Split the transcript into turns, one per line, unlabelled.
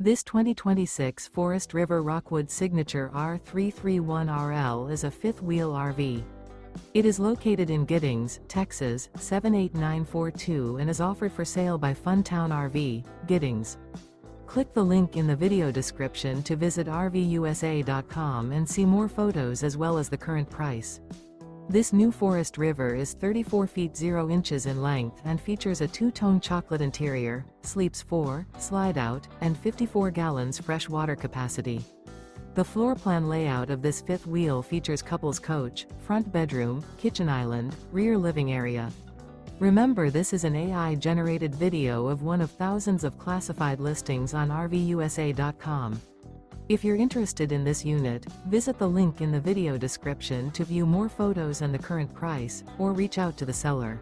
This 2026 Forest River Rockwood Signature R331RL is a fifth-wheel RV. It is located in Giddings, Texas, 78942 and is offered for sale by Funtown RV, Giddings. Click the link in the video description to visit RVUSA.com and see more photos as well as the current price. This new Forest River is 34 feet 0 inches in length and features a two-tone chocolate interior, sleeps 4, slide-out, and 54 gallons fresh water capacity. The floor plan layout of this fifth wheel features couples coach, front bedroom, kitchen island, rear living area. Remember, this is an AI-generated video of one of thousands of classified listings on RVUSA.com. If you're interested in this unit, visit the link in the video description to view more photos and the current price, or reach out to the seller.